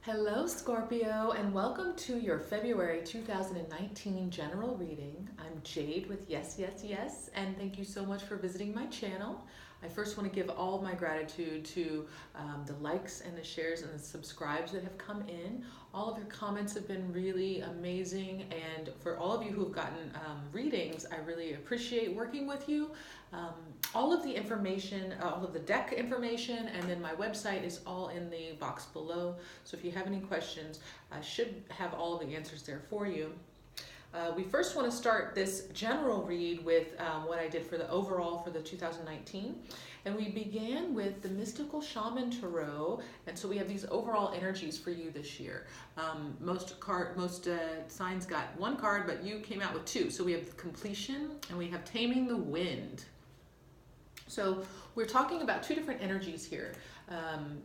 Hello Scorpio, and welcome to your February 2019 general reading. I'm Jade with yesYesYES, and thank you so much for visiting my channel. I first want to give all my gratitude to the likes and the shares and the subscribes that have come in. All of your comments have been really amazing, and for all of you who have gotten readings, I really appreciate working with you. All of the information, all of the deck information, and then my website is all in the box below. So if you have any questions, I should have all of the answers there for you. We first want to start this general read with what I did for the overall for the 2019. And we began with the Mystical Shaman Tarot. And so we have these overall energies for you this year. Most signs got one card, but you came out with two. So we have Completion and we have Taming the Wind. So we're talking about two different energies here.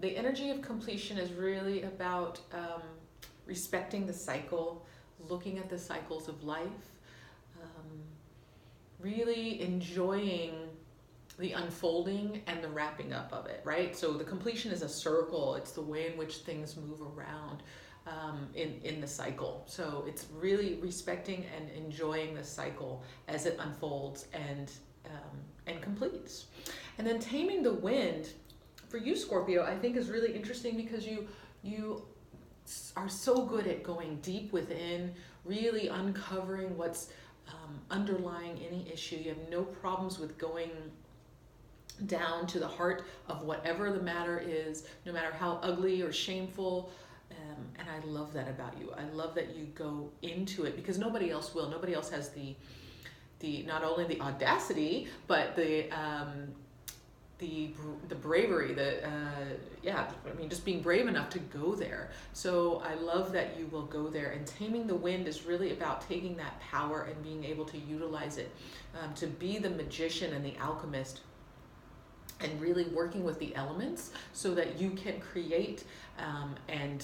The energy of completion is really about respecting the cycle, looking at the cycles of life, really enjoying the unfolding and the wrapping up of it, right? So the completion is a circle. It's the way in which things move around in the cycle. So it's really respecting and enjoying the cycle as it unfolds and completes. And then Taming the Wind, for you Scorpio, I think is really interesting because you are so good at going deep within, really uncovering what's underlying any issue. You have no problems with going down to the heart of whatever the matter is, no matter how ugly or shameful. And I love that about you. I love that you go into it because nobody else will. Nobody else has the not only the audacity, but the bravery, just being brave enough to go there. So I love that you will go there. And Taming the Wind is really about taking that power and being able to utilize it, to be the magician and the alchemist, and really working with the elements so that you can create and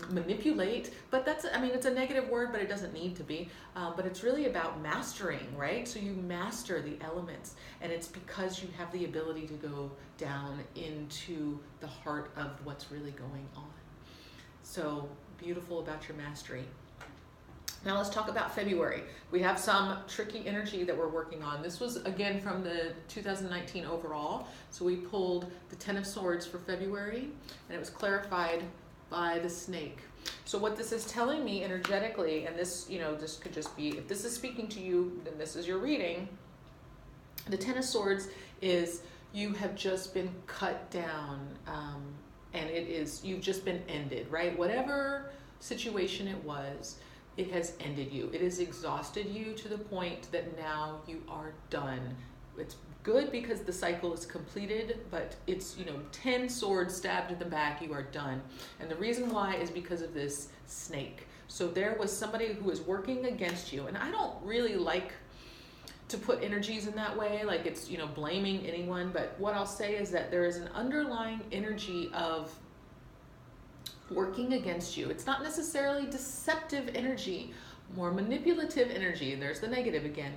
manipulate. But that's, it's a negative word, but it doesn't need to be. But it's really about mastering, right? So you master the elements, and it's because you have the ability to go down into the heart of what's really going on. So beautiful about your mastery. Now let's talk about February. We have some tricky energy that we're working on. This was again from the 2019 overall. So we pulled the Ten of Swords for February, and it was clarified by the snake. So what this is telling me energetically, and this, this could just be, if this is speaking to you, then this is your reading. The Ten of Swords is you have just been cut down, and you've just been ended, right? Whatever situation it was, it has ended you. It has exhausted you to the point that now you are done. It's good because the cycle is completed, but it's, 10 swords stabbed in the back, you are done. And the reason why is because of this snake. So there was somebody who was working against you. And I don't really like to put energies in that way, like it's, blaming anyone. But what I'll say is that there is an underlying energy of working against you. It's not necessarily deceptive energy, more manipulative energy. There's the negative again.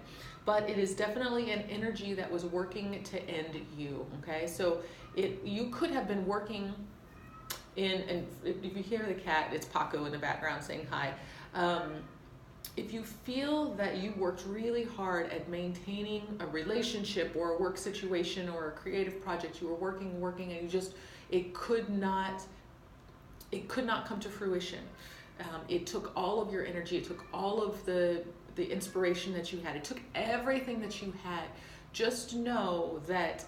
But it is definitely an energy that was working to end you, okay? So you could have been working in, and if you hear the cat, it's Paco in the background saying hi. If you feel that you worked really hard at maintaining a relationship or a work situation or a creative project, you were working, and it could not come to fruition. It took all of your energy, it took all of the inspiration that you had. It took everything that you had. Just know that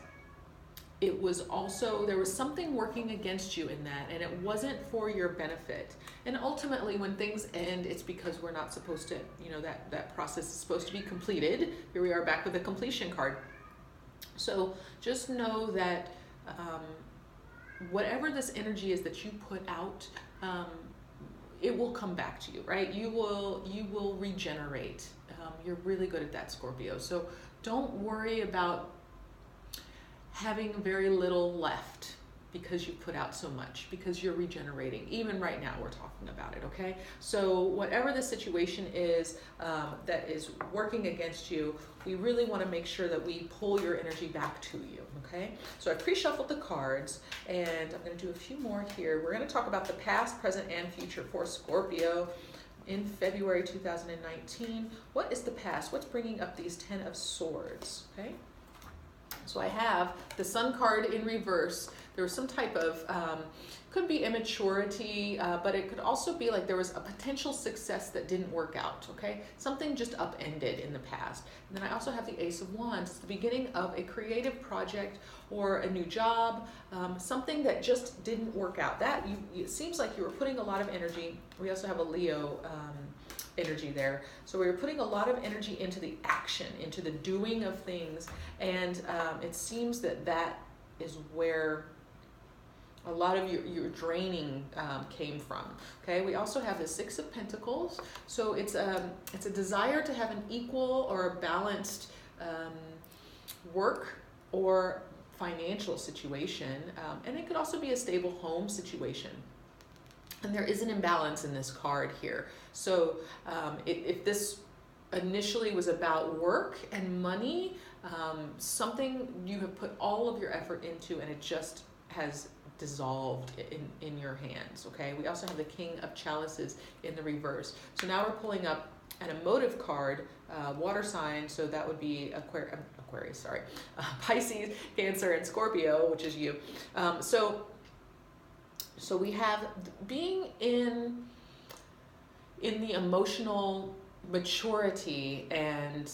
it was also, there was something working against you in that, and it wasn't for your benefit. And ultimately, when things end, it's because we're not supposed to, that process is supposed to be completed. Here we are back with the completion card. So just know that whatever this energy is that you put out, it will come back to you, right? You will regenerate. You're really good at that, Scorpio. So don't worry about having very little left, because you put out so much, because you're regenerating. Even right now, we're talking about it, okay? So whatever the situation is that is working against you, we really want to make sure that we pull your energy back to you, okay? So I pre-shuffled the cards, and I'm going to do a few more here. We're going to talk about the past, present, and future for Scorpio in February 2019. What is the past? What's bringing up these 10 of Swords, okay? So I have the Sun card in reverse. There was some type of, could be immaturity, but it could also be like there was a potential success that didn't work out, okay? Something just upended in the past. And then I also have the Ace of Wands. It's the beginning of a creative project or a new job, something that just didn't work out. It seems like you were putting a lot of energy. We also have a Leo energy there. So we were putting a lot of energy into the action, into the doing of things, and it seems that is where a lot of your draining came from. Okay, we also have the Six of Pentacles. So it's a desire to have an equal or a balanced work or financial situation, and it could also be a stable home situation. And there is an imbalance in this card here. So if this initially was about work and money, something you have put all of your effort into and it just has dissolved in your hands, okay? We also have the King of Chalices in the reverse. So now we're pulling up an emotive card, water sign, so that would be Aquarius, sorry, Pisces, Cancer, and Scorpio, which is you. So we have being in the emotional maturity and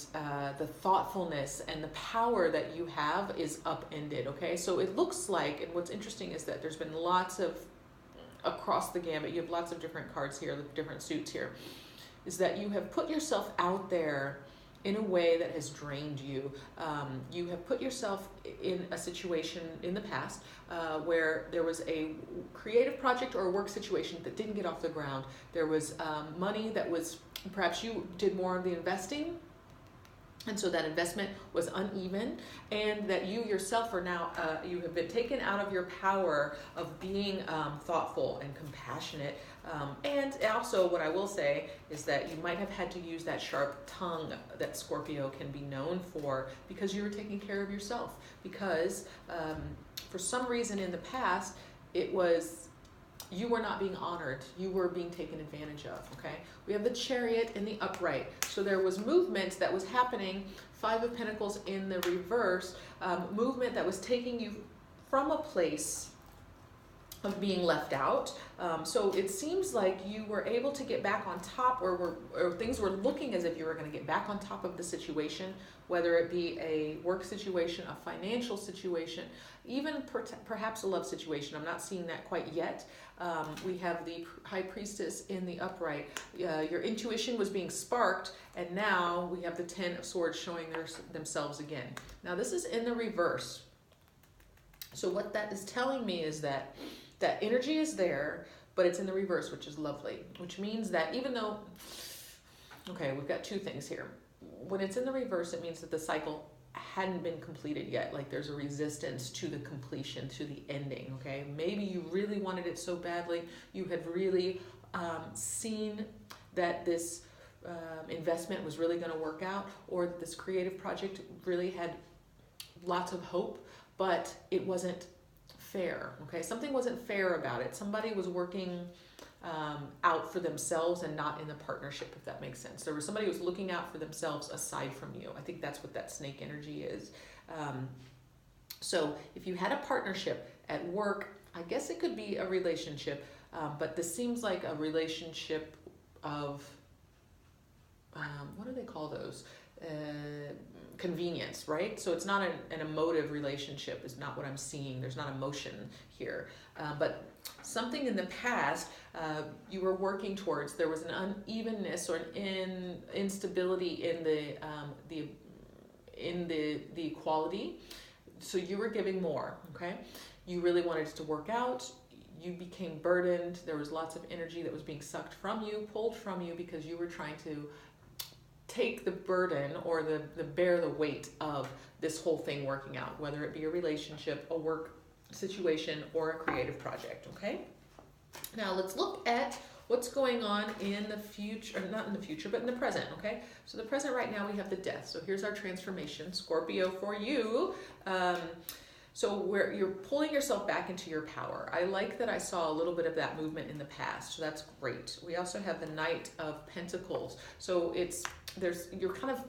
the thoughtfulness and the power that you have is upended, okay? So it looks like, and what's interesting is that there's been lots of, across the gamut, you have lots of different cards here, different suits here, is that you have put yourself out there in a way that has drained you. You have put yourself in a situation in the past where there was a creative project or a work situation that didn't get off the ground. There was money that was, perhaps you did more of the investing, and so that investment was uneven, and that you yourself are now, you have been taken out of your power of being thoughtful and compassionate. And also what I will say is that you might have had to use that sharp tongue that Scorpio can be known for because you were taking care of yourself. Because for some reason in the past, you were not being honored. You were being taken advantage of, okay? We have the Chariot in the upright. So there was movement that was happening, Five of Pentacles in the reverse, movement that was taking you from a place of being left out. So it seems like you were able to get back on top, or things were looking as if you were going to get back on top of the situation, whether it be a work situation, a financial situation, even perhaps a love situation. I'm not seeing that quite yet. We have the High Priestess in the upright. Your intuition was being sparked, and now we have the Ten of Swords showing themselves again. Now this is in the reverse. So what that is telling me is that energy is there, but it's in the reverse, which is lovely. Which means that even though, okay, we've got two things here. When it's in the reverse, it means that the cycle hadn't been completed yet. Like there's a resistance to the completion, to the ending, okay? Maybe you really wanted it so badly. You had really seen that this investment was really going to work out, or that this creative project really had lots of hope, but it wasn't fair, okay? Something wasn't fair about it. Somebody was working out for themselves and not in the partnership, if that makes sense. There was somebody who was looking out for themselves aside from you. I think that's what that snake energy is. So if you had a partnership at work, I guess it could be a relationship, but this seems like a relationship of, what do they call those? Convenience, right? So it's not an emotive relationship, is not what I'm seeing. There's not emotion here. But something in the past you were working towards, there was an unevenness or an instability in the equality. So you were giving more, okay? You really wanted it to work out. You became burdened. There was lots of energy that was being sucked from you, pulled from you, because you were trying to take the burden or bear the weight of this whole thing working out, whether it be a relationship, a work situation or a creative project, okay? Now let's look at what's going on in the future, or not in the future, but in the present, okay? So the present right now, we have the death. So here's our transformation, Scorpio, for you. So where you're pulling yourself back into your power. I like that I saw a little bit of that movement in the past. So that's great. We also have the Knight of Pentacles. So you're kind of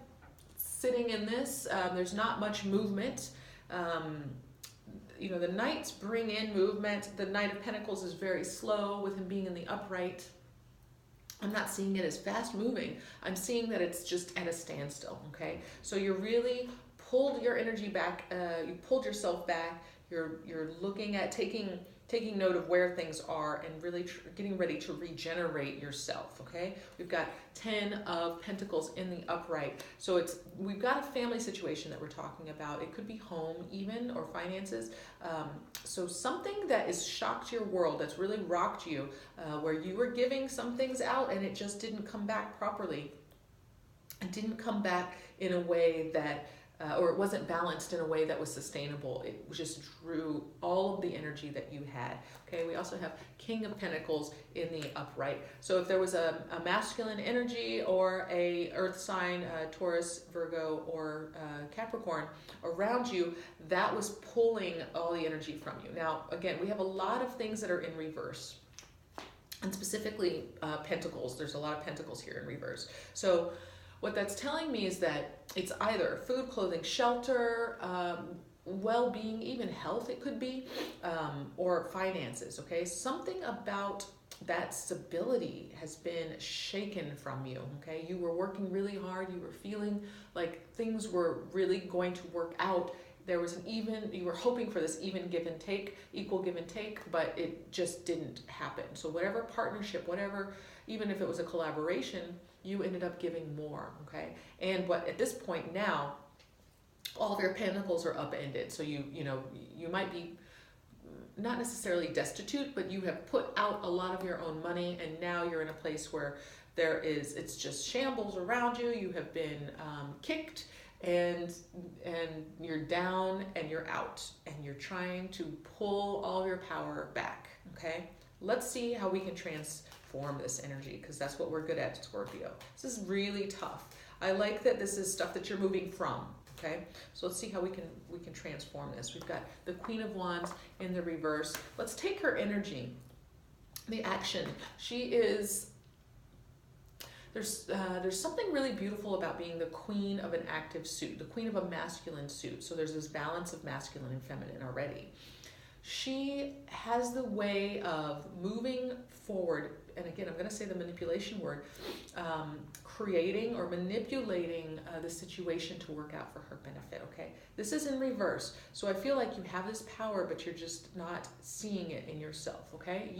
sitting in this. There's not much movement. The Knights bring in movement. The Knight of Pentacles is very slow with him being in the upright. I'm not seeing it as fast moving. I'm seeing that it's just at a standstill, okay? So you're really pulled your energy back. You pulled yourself back. You're looking at taking note of where things are and really getting ready to regenerate yourself, okay? We've got 10 of Pentacles in the upright. So we've got a family situation that we're talking about. It could be home even, or finances. So something that has shocked your world, that's really rocked you, where you were giving some things out and it just didn't come back properly. It didn't come back in a way that or it wasn't balanced in a way that was sustainable. It just drew all of the energy that you had. Okay, we also have King of Pentacles in the upright. So if there was a masculine energy or a earth sign, Taurus, Virgo, or Capricorn around you, that was pulling all the energy from you. Now, again, we have a lot of things that are in reverse. And specifically Pentacles. There's a lot of Pentacles here in reverse. So what that's telling me is that it's either food, clothing, shelter, well-being, even health it could be, or finances, okay? Something about that stability has been shaken from you, okay? You were working really hard. You were feeling like things were really going to work out. There was you were hoping for this even give and take, equal give and take, but it just didn't happen. So whatever partnership, even if it was a collaboration, you ended up giving more, okay? And at this point now, all of your pentacles are upended. So you might be not necessarily destitute, but you have put out a lot of your own money, and now you're in a place where it's just shambles around you. You have been kicked, and you're down and you're out, and you're trying to pull all your power back, okay? Let's see how we can transform this energy, because that's what we're good at, Scorpio. This is really tough. I like that this is stuff that you're moving from, okay? So let's see how we can transform this. We've got the Queen of Wands in the reverse. Let's take her energy, the action. There's something really beautiful about being the queen of an active suit, the queen of a masculine suit. So there's this balance of masculine and feminine already. She has the way of moving forward, and again, I'm going to say the manipulation word, creating or manipulating the situation to work out for her benefit, okay? This is in reverse. So I feel like you have this power, but you're just not seeing it in yourself, okay?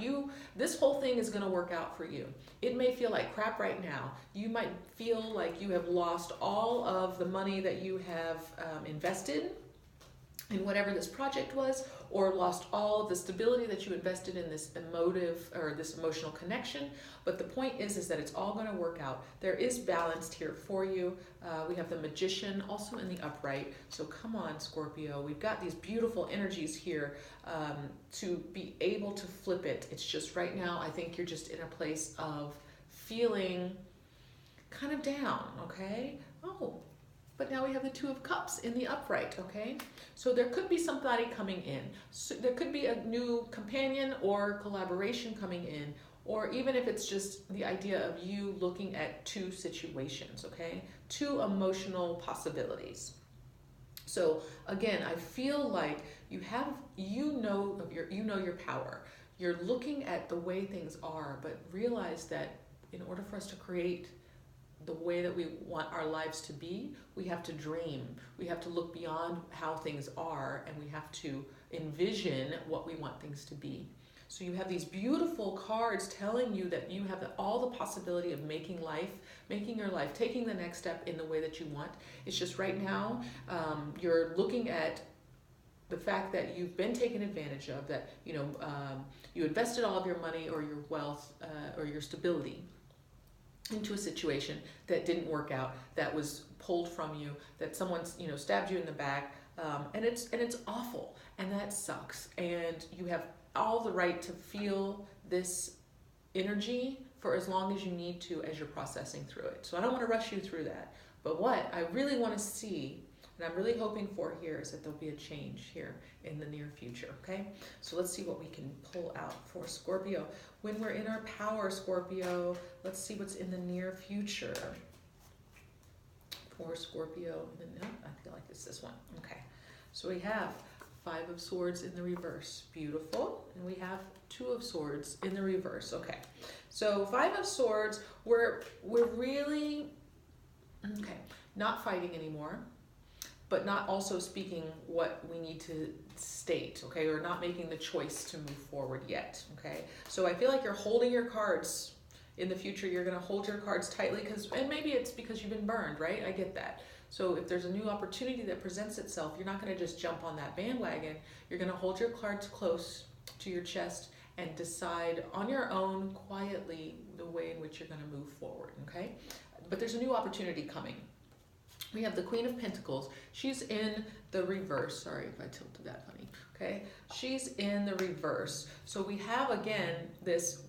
This whole thing is going to work out for you. It may feel like crap right now. You might feel like you have lost all of the money that you have invested in whatever this project was, or lost all of the stability that you invested in this emotional connection. But the point is that it's all going to work out. There is balance here for you. We have the Magician also in the upright. So come on, Scorpio. We've got these beautiful energies here to be able to flip it. It's just right now, I think you're just in a place of feeling kind of down, okay? Oh, but now we have the Two of Cups in the upright, okay? So there could be somebody coming in. So there could be a new companion or collaboration coming in, or even if it's just the idea of you looking at two situations, okay? Two emotional possibilities. So again, I feel like you know your power. You're looking at the way things are, but realize that in order for us to create the way that we want our lives to be, we have to dream. We have to look beyond how things are, and we have to envision what we want things to be. So you have these beautiful cards telling you that you have all the possibility of making your life, taking the next step in the way that you want. It's just right now, you're looking at the fact that you've been taken advantage of, that you invested all of your money or your wealth or your stability into a situation that didn't work out, that was pulled from you, that someone stabbed you in the back, And it's awful, and that sucks. And you have all the right to feel this energy for as long as you need to as you're processing through it. So I don't want to rush you through that. But what I really want to see, and I'm really hoping for here, is that there'll be a change here in the near future, okay? So let's see what we can pull out for Scorpio. When we're in our power, Scorpio, let's see what's in the near future for Scorpio. No, I feel like it's this one. Okay. So we have Five of Swords in the reverse. Beautiful. And we have Two of Swords in the reverse. Okay. So Five of Swords, we're really, okay, not fighting anymore, but not also speaking what we need to state, okay, or not making the choice to move forward yet, okay? So I feel like you're holding your cards. In the future, you're going to hold your cards tightly, and maybe it's because you've been burned, right? I get that. So if there's a new opportunity that presents itself, you're not going to just jump on that bandwagon. You're going to hold your cards close to your chest and decide on your own, quietly, the way in which you're going to move forward, okay? But there's a new opportunity coming. We have the Queen of Pentacles. She's in the reverse. Sorry if I tilted that, honey. Okay? She's in the reverse. So we have, again, this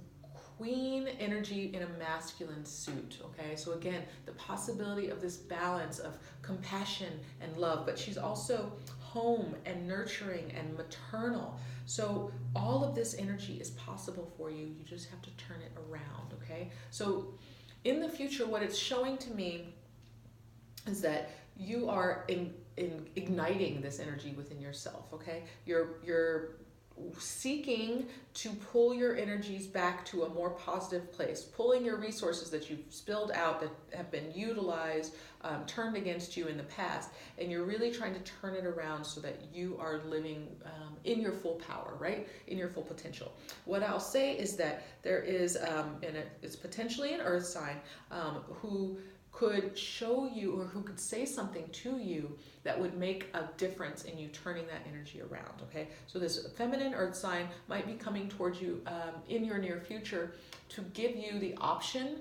Queen energy in a masculine suit, okay? So again, the possibility of this balance of compassion and love, but she's also home and nurturing and maternal. So all of this energy is possible for you. You just have to turn it around, okay? So in the future, what it's showing to me is that you are igniting this energy within yourself, okay? You're seeking to pull your energies back to a more positive place, pulling your resources that you've spilled out, that have been utilized, turned against you in the past, and you're really trying to turn it around so that you are living in your full power, right? In your full potential. What I'll say is that there is, it's potentially an earth sign who could show you, or who could say something to you that would make a difference in you turning that energy around, okay? So this feminine earth sign might be coming towards you in your near future to give you the option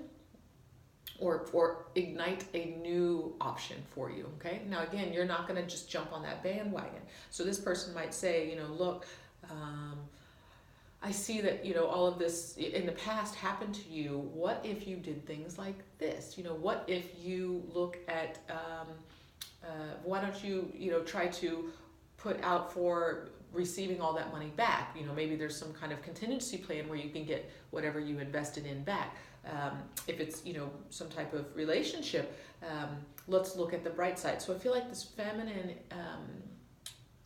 or ignite a new option for you, okay? Now again, you're not gonna just jump on that bandwagon. So this person might say, you know, look, I see that, you know, all of this in the past happened to you. What if you did things like this? You know, what if you look at, why don't you, you know, try to put out for receiving all that money back? You know, maybe there's some kind of contingency plan where you can get whatever you invested in back. If it's, you know, some type of relationship, let's look at the bright side. So I feel like this feminine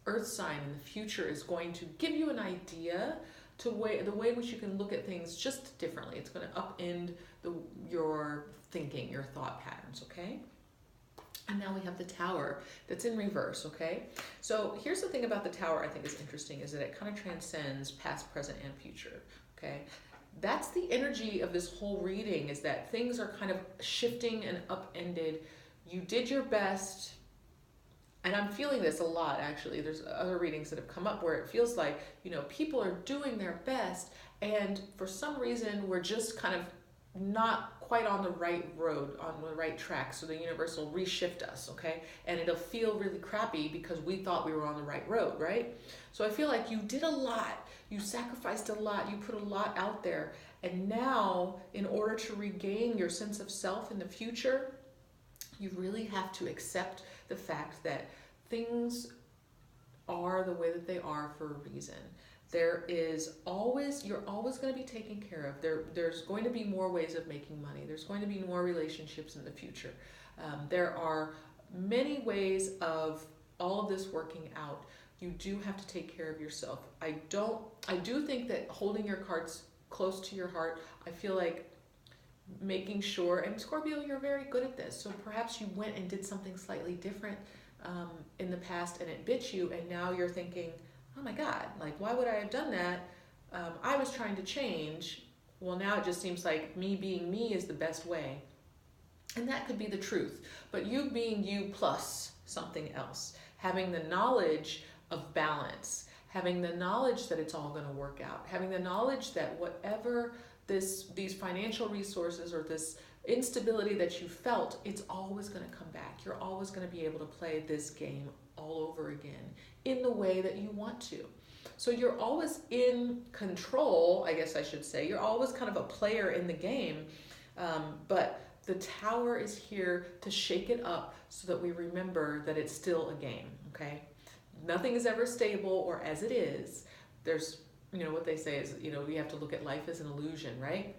earth sign in the future is going to give you an idea to the way in which you can look at things just differently. It's going to upend your thinking, your thought patterns, okay? And now we have the Tower that's in reverse, okay? So here's the thing about the Tower I think is interesting, is that it kind of transcends past, present, and future, okay? That's the energy of this whole reading, is that things are kind of shifting and upended. You did your best. And I'm feeling this a lot, actually. There's other readings that have come up where it feels like, you know, people are doing their best, and for some reason we're just kind of not quite on the right road, on the right track. So the universe will reshift us, okay? And it'll feel really crappy because we thought we were on the right road, right? So I feel like you did a lot. You sacrificed a lot. You put a lot out there. And now, in order to regain your sense of self in the future, you really have to accept the fact that things are the way that they are for a reason. You're always going to be taken care of. There's going to be more ways of making money. There's going to be more relationships in the future. There are many ways of all of this working out. You do have to take care of yourself. I do think that holding your cards close to your heart, I feel like making sure, and Scorpio, you're very good at this, so perhaps you went and did something slightly different in the past and it bit you, and now you're thinking, oh my God, like, why would I have done that? I was trying to change. Well, now it just seems like me being me is the best way. And that could be the truth. But you being you plus something else, having the knowledge of balance, having the knowledge that it's all going to work out, having the knowledge that whatever these financial resources or this instability that you felt, it's always going to come back. You're always going to be able to play this game all over again in the way that you want to. So you're always in control, I guess I should say. You're always kind of a player in the game, but the Tower is here to shake it up so that we remember that it's still a game, okay? Nothing is ever stable or as it is. There's, what they say is, we have to look at life as an illusion, right?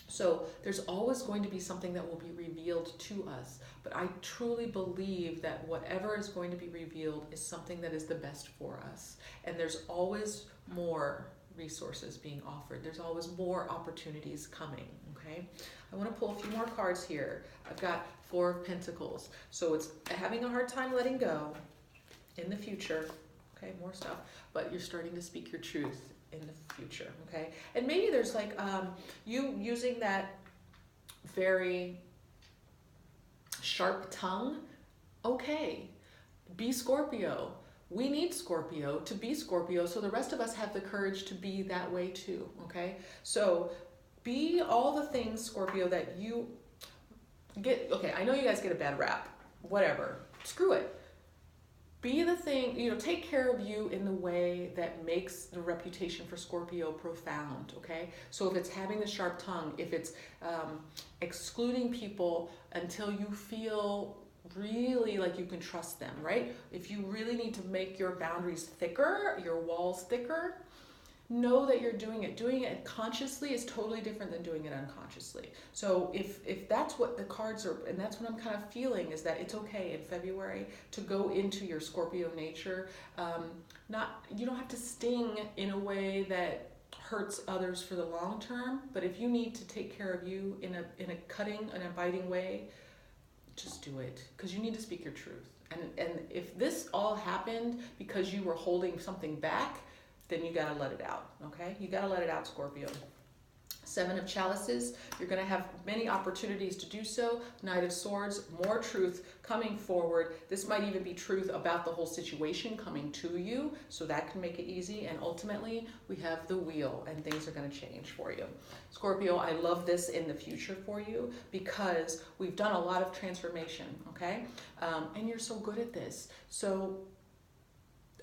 So there's always going to be something that will be revealed to us. But I truly believe that whatever is going to be revealed is something that is the best for us. And there's always more resources being offered. There's always more opportunities coming, okay? I want to pull a few more cards here. I've got Four of Pentacles. So it's having a hard time letting go in the future. Okay, more stuff. But you're starting to speak your truth in the future, okay? And maybe there's like you using that very sharp tongue. Okay, be Scorpio. We need Scorpio to be Scorpio, so the rest of us have the courage to be that way too, okay? So be all the things, Scorpio, that you get. Okay, I know you guys get a bad rap. Whatever. Screw it. Be the thing, take care of you in the way that makes the reputation for Scorpio profound, okay? So if it's having the sharp tongue, if it's excluding people until you feel really like you can trust them, right? If you really need to make your boundaries thicker, your walls thicker, know that you're doing it. Doing it consciously is totally different than doing it unconsciously. So if that's what the cards are, and that's what I'm kind of feeling, is that it's okay in February to go into your Scorpio nature. You don't have to sting in a way that hurts others for the long term, but if you need to take care of you in a cutting and a biting way, just do it, because you need to speak your truth. And if this all happened because you were holding something back, then you gotta let it out, okay? You gotta let it out, Scorpio. Seven of Chalices, you're gonna have many opportunities to do so. Knight of Swords, more truth coming forward. This might even be truth about the whole situation coming to you, so that can make it easy. And ultimately, we have the Wheel, and things are gonna change for you. Scorpio, I love this in the future for you because we've done a lot of transformation, okay? And you're so good at this. So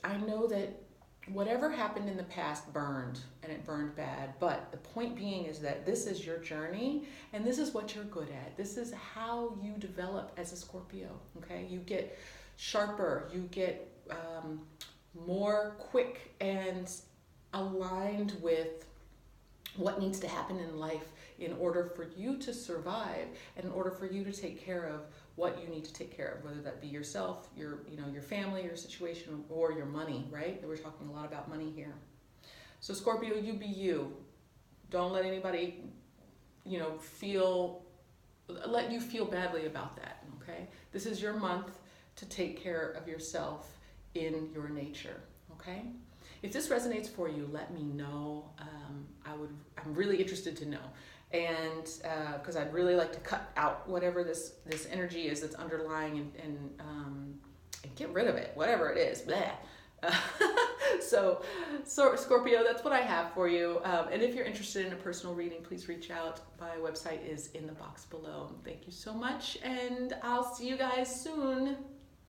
I know that whatever happened in the past burned, and it burned bad, but the point being is that this is your journey, and this is what you're good at. This is how you develop as a Scorpio, okay? You get sharper, you get more quick and aligned with what needs to happen in life in order for you to survive, and in order for you to take care of what you need to take care of, whether that be yourself, your family, your situation, or your money, right? We're talking a lot about money here. So Scorpio, you be you. Don't let anybody, let you feel badly about that, okay? This is your month to take care of yourself in your nature, okay? If this resonates for you, let me know. I'm really interested to know. And because I'd really like to cut out whatever this energy is that's underlying and get rid of it, whatever it is. Blah. So Scorpio, that's what I have for you. And if you're interested in a personal reading, please reach out. My website is in the box below. Thank you so much, and I'll see you guys soon.